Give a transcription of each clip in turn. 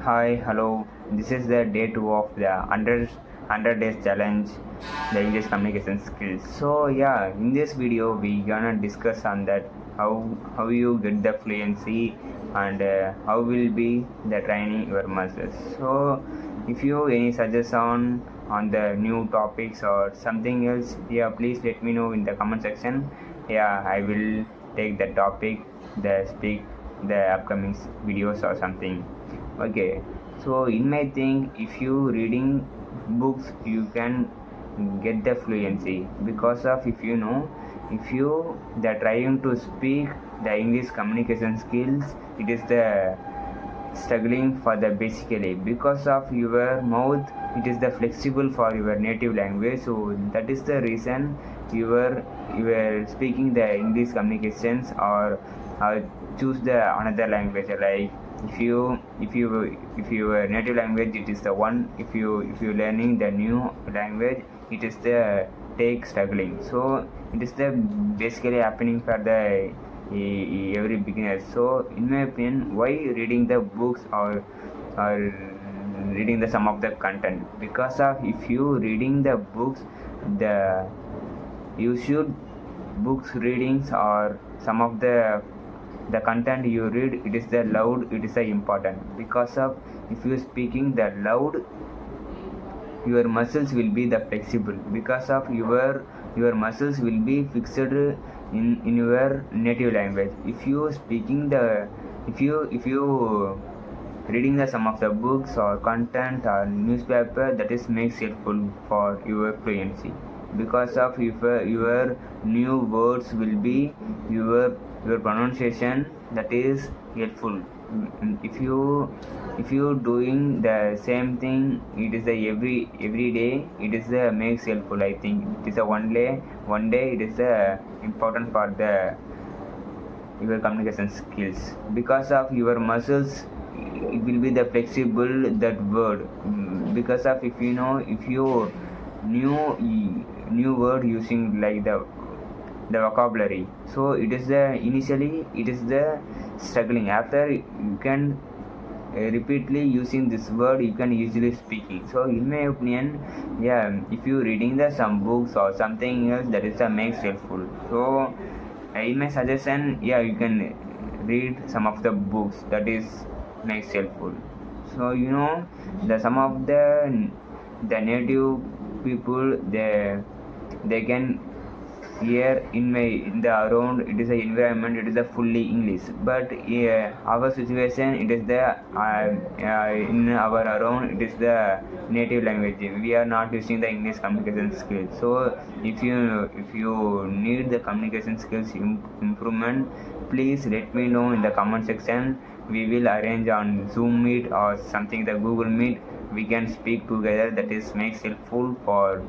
Hi, hello. This is the day 2 of the 100 days challenge, the English communication skills. So yeah, in this video we gonna discuss on that how you get the fluency and how will be the training your muscles. So if you any suggestion on the new topics or something else, yeah, please let me know in the comment section. Yeah, I will take the topic, the speak the upcoming videos or something. Okay, so in my thing, if you reading books, you can get the fluency because of if you the trying to speak the English communication skills, it is the struggling for the basically because of your mouth, it is the flexible for your native language. So that is the reason you were speaking the English communications or choose the another language like if your native language it is the one, if you learning the new language, it is the take struggling. So it is the basically happening for the every beginner. So in my opinion, why reading the books or reading the some of the content, because of if you reading the books, the you should books readings or some of the content you read, it is the loud, it is the important because of if you speaking the loud, your muscles will be the flexible because of your muscles will be fixed in your native language. If you speaking the if you reading the some of the books or content or newspaper, that is makes helpful for your fluency because of if your new words will be your pronunciation, that is helpful. if you if you doing the same thing, it is the every day, it is the makes helpful. I think it is a one day it is important for the your communication skills because of your muscles, it will be the flexible that word. Because of if you new new word using like the vocabulary, so it is the initially it is the struggling. After you can repeatedly using this word, you can easily speaking. So in my opinion, yeah, if you reading the some books or something else, that is the makes helpful. So in my suggestion, yeah, you can read some of the books, that is makes helpful. So the some of the native people, they can here in the around, it is a environment, it is a fully English, but our situation, it is the in our around, it is the native language, we are not using the English communication skills. So if you need the communication skills improvement, please let me know in the comment section. We will arrange on Zoom meet or something, the Google meet, we can speak together, that is makes helpful for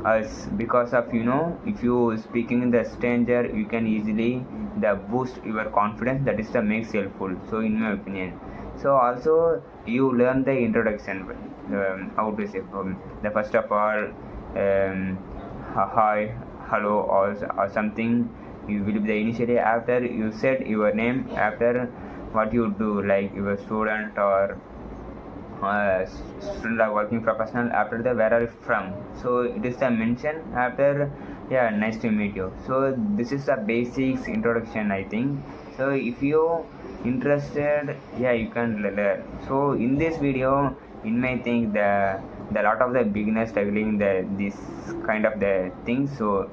us because of if you speaking in the stranger, you can easily the boost your confidence, that is the makes helpful. So in my opinion, so also you learn the introduction, how to say the first of all, hi, hello, or something, you will be the initially. After you said your name, after what you do, like your student or student are working professional, after the where are you from, so it is the mention after, yeah, nice to meet you. So this is the basics introduction, I think. So if you interested, yeah, you can learn. So in this video, in my think the lot of the beginners struggling the this kind of the things. So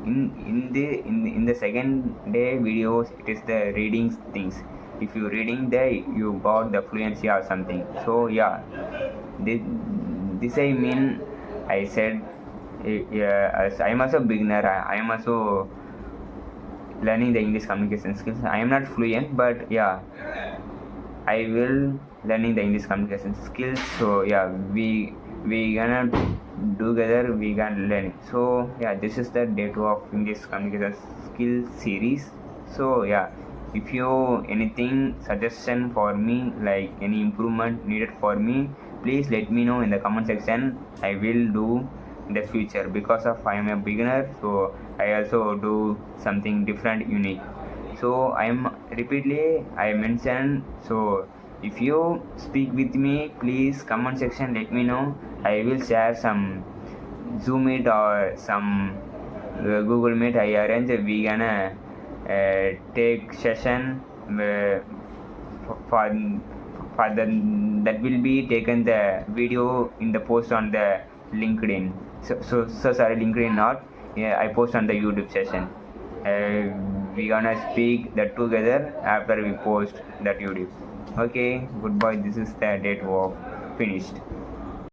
in the second day videos, it is the reading things. If you reading there, you got the fluency or something. So yeah, this I mean, I said, yeah, as I am also beginner, I am also learning the English communication skills. I am not fluent, but yeah, I will learning the English communication skills. So yeah, we gonna do together, we gonna learn. So yeah, this is the day 2 of English communication skill series. So yeah, if you anything suggestion for me, like any improvement needed for me, please let me know in the comment section. I will do in the future because of I am a beginner, so I also do something different, unique. So I am repeatedly I mentioned, so If you speak with me, please comment section, let me know. I will share some Zoom Meet or some Google Meet I arrange. We gonna take session for the that will be taken the video in the post on the LinkedIn. So sorry, LinkedIn not. Yeah, I post on the YouTube session. We gonna speak that together after we post that YouTube. Okay, goodbye. This is the date of finished.